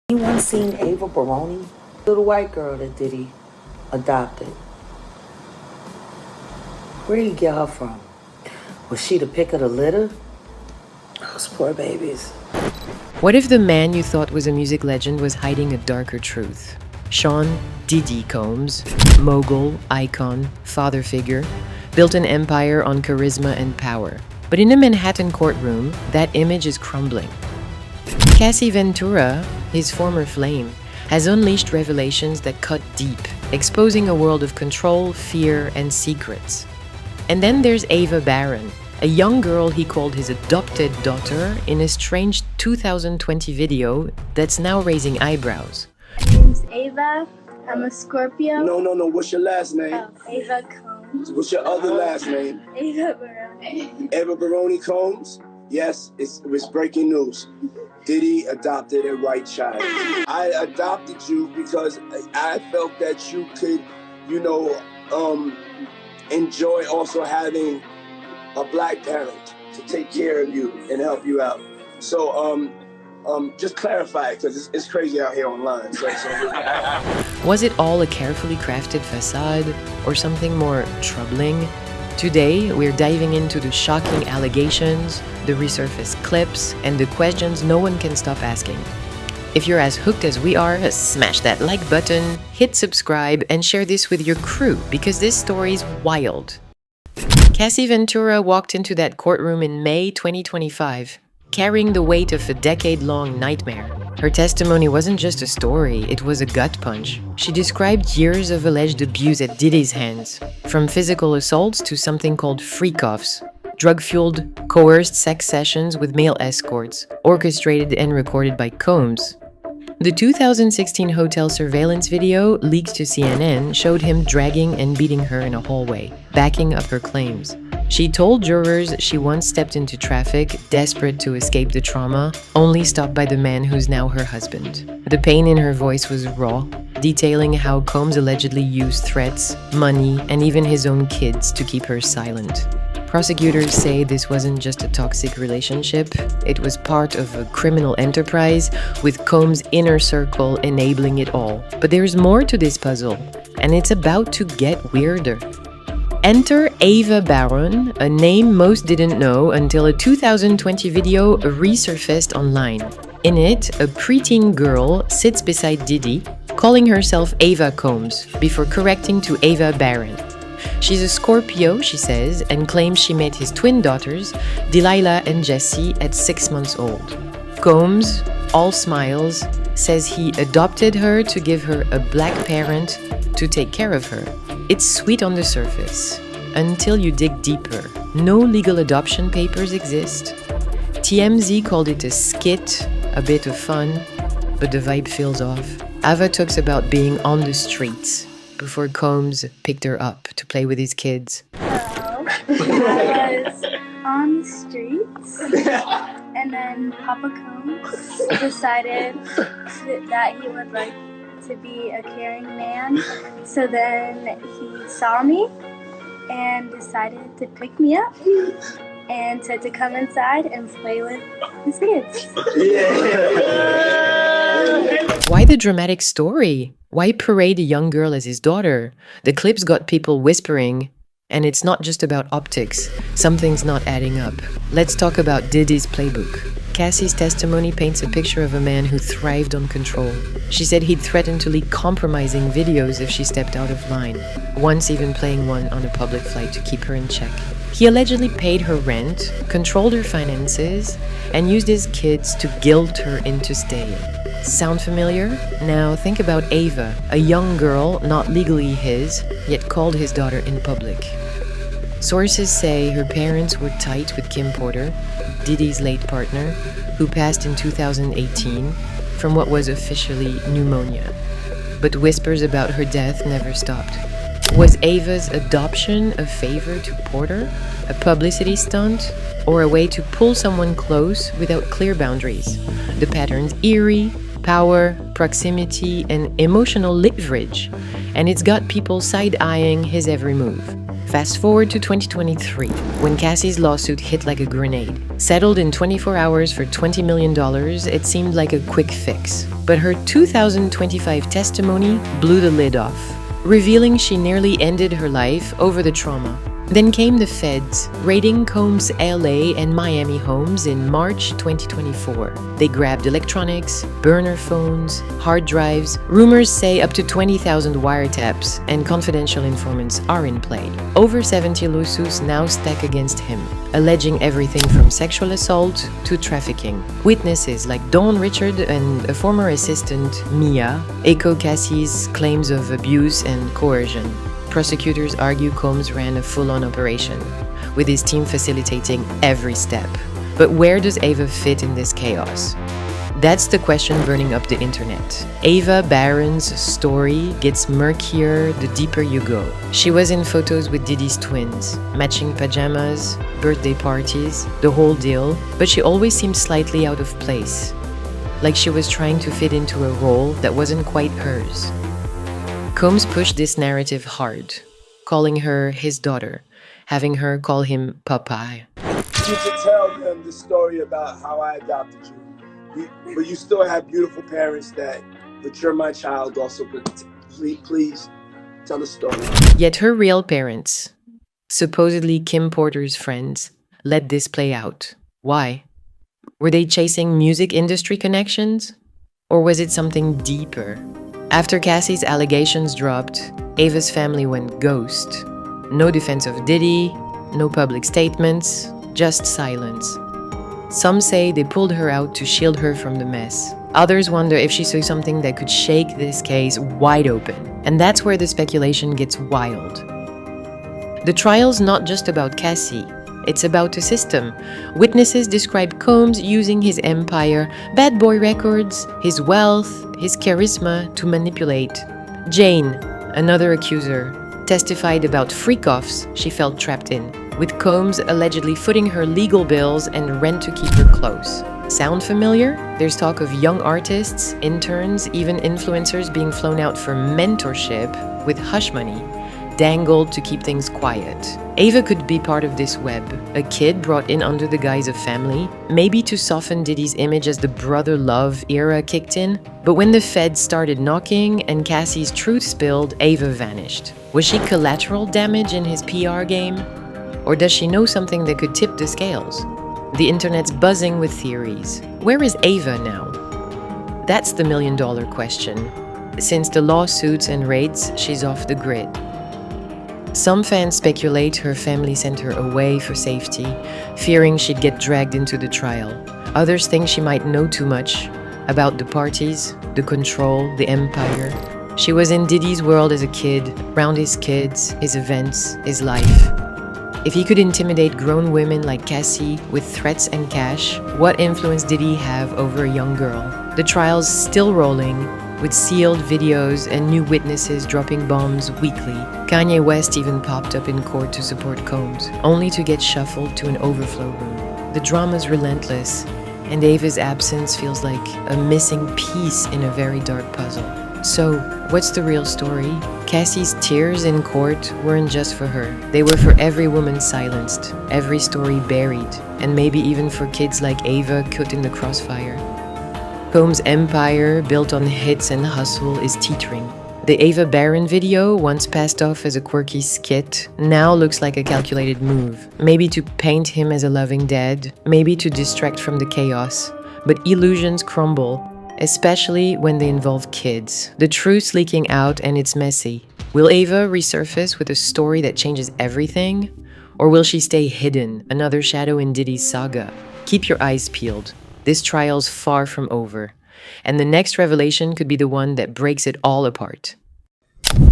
Anyone seen Ava Baron? Little white girl that Diddy adopted. Where'd he get her from? Was she the pick of the litter? Those poor babies. What if the man you thought was a music legend was hiding a darker truth? Sean Diddy Combs, mogul, icon, father figure, built an empire on charisma and power. But in a Manhattan courtroom, that image is crumbling. Cassie Ventura, his former flame, has unleashed revelations that cut deep, exposing a world of control, fear, and secrets. And then there's Ava Baron, a young girl he called his adopted daughter in a strange 2020 video that's now raising eyebrows. My name's Ava. I'm a Scorpio. No. What's your last name? Oh, Ava Combs. What's your other last name? Ava Baron. Ava Baron Combs? Yes, it was breaking news. Diddy adopted a white child. I adopted you because I felt that you could, enjoy also having a black parent to take care of you and help you out. So, just clarify it, because it's crazy out here online. Was it all a carefully crafted facade or something more troubling? Today, we're diving into the shocking allegations, the resurfaced clips, and the questions no one can stop asking. If you're as hooked as we are, smash that like button, hit subscribe, and share this with your crew, because this story's wild. Cassie Ventura walked into that courtroom in May 2025, carrying the weight of a decade-long nightmare. Her testimony wasn't just a story, it was a gut punch. She described years of alleged abuse at Diddy's hands, from physical assaults to something called Freakoffs, drug-fueled, coerced sex sessions with male escorts, orchestrated and recorded by Combs. The 2016 hotel surveillance video, leaked to CNN, showed him dragging and beating her in a hallway, backing up her claims. She told jurors she once stepped into traffic, desperate to escape the trauma, only stopped by the man who's now her husband. The pain in her voice was raw, detailing how Combs allegedly used threats, money, and even his own kids to keep her silent. Prosecutors say this wasn't just a toxic relationship, it was part of a criminal enterprise, with Combs' inner circle enabling it all. But there's more to this puzzle, and it's about to get weirder. Enter Ava Baron, a name most didn't know until a 2020 video resurfaced online. In it, a preteen girl sits beside Diddy, calling herself Ava Combs, before correcting to Ava Baron. She's a Scorpio, she says, and claims she met his twin daughters, Delilah and Jessie, at 6 months old. Combs, all smiles, says he adopted her to give her a black parent to take care of her. It's sweet on the surface, until you dig deeper. No legal adoption papers exist. TMZ called it a skit, a bit of fun, but the vibe feels off. Ava talks about being on the streets before Combs picked her up to play with his kids. I was on the streets, and then Papa Combs decided that he would like to be a caring man. So then he saw me and decided to pick me up and said to come inside and play with his kids. Why the dramatic story? Why parade a young girl as his daughter? The clips got people whispering, and it's not just about optics. Something's not adding up. Let's talk about Diddy's playbook. Cassie's testimony paints a picture of a man who thrived on control. She said he'd threatened to leak compromising videos if she stepped out of line, once even playing one on a public flight to keep her in check. He allegedly paid her rent, controlled her finances, and used his kids to guilt her into staying. Sound familiar? Now think about Ava, a young girl, not legally his, yet called his daughter in public. Sources say her parents were tight with KimPorter, Diddy's late partner, who passed in 2018 from what was officially pneumonia. But whispers about her death never stopped. Was Ava's adoption a favor to Porter, a publicity stunt, or a way to pull someone close without clear boundaries? The pattern's eerie, power, proximity, and emotional leverage, and it's got people side-eyeing his every move. Fast forward to 2023, when Cassie's lawsuit hit like a grenade. Settled in 24 hours for $20 million, it seemed like a quick fix. But her 2025 testimony blew the lid off, revealing she nearly ended her life over the trauma. Then came the feds, raiding Combs' LA and Miami homes in March 2024. They grabbed electronics, burner phones, hard drives. Rumors say up to 20,000 wiretaps and confidential informants are in play. Over 70 lawsuits now stack against him, alleging everything from sexual assault to trafficking. Witnesses like Dawn Richard and a former assistant, Mia, echo Cassie's claims of abuse and coercion. Prosecutors argue Combs ran a full-on operation, with his team facilitating every step. But where does Ava fit in this chaos? That's the question burning up the internet. Ava Baron's story gets murkier the deeper you go. She was in photos with Diddy's twins, matching pajamas, birthday parties, the whole deal, but she always seemed slightly out of place, like she was trying to fit into a role that wasn't quite hers. Combs pushed this narrative hard, calling her his daughter, having her call him Popeye. You should tell them the story about how I adopted you. But you still have beautiful parents but you're my child also. But please tell the story. Yet her real parents, supposedly KimPorter's friends, let this play out. Why? Were they chasing music industry connections? Or was it something deeper? After Cassie's allegations dropped, Ava's family went ghost. No defense of Diddy, no public statements, just silence. Some say they pulled her out to shield her from the mess. Others wonder if she saw something that could shake this case wide open. And that's where the speculation gets wild. The trial's not just about Cassie. It's about a system. Witnesses describe Combs using his empire, bad boy records, his wealth, his charisma to manipulate. Jane, another accuser, testified about freakoffs she felt trapped in, with Combs allegedly footing her legal bills and rent to keep her close. Sound familiar? There's talk of young artists, interns, even influencers being flown out for mentorship with hush money, dangled to keep things quiet. Ava could be part of this web, a kid brought in under the guise of family, maybe to soften Diddy's image as the brother love era kicked in. But when the feds started knocking and Cassie's truth spilled, Ava vanished. Was she collateral damage in his PR game? Or does she know something that could tip the scales? The internet's buzzing with theories. Where is Ava now? That's the million-dollar question. Since the lawsuits and raids, she's off the grid. Some fans speculate her family sent her away for safety, fearing she'd get dragged into the trial. Others think she might know too much about the parties, the control, the empire. She was in Diddy's world as a kid, around his kids, his events, his life. If he could intimidate grown women like Cassie with threats and cash, what influence did he have over a young girl? The trial's still rolling, with sealed videos and new witnesses dropping bombs weekly. Kanye West even popped up in court to support Combs, only to get shuffled to an overflow room. The drama's relentless, and Ava's absence feels like a missing piece in a very dark puzzle. So, what's the real story? Cassie's tears in court weren't just for her. They were for every woman silenced, every story buried, and maybe even for kids like Ava caught in the crossfire. Combs' empire, built on hits and hustle, is teetering. The Ava Baron video, once passed off as a quirky skit, now looks like a calculated move. Maybe to paint him as a loving dad, maybe to distract from the chaos. But illusions crumble, especially when they involve kids. The truth's leaking out and it's messy. Will Ava resurface with a story that changes everything? Or will she stay hidden, another shadow in Diddy's saga? Keep your eyes peeled. This trial's far from over, and the next revelation could be the one that breaks it all apart.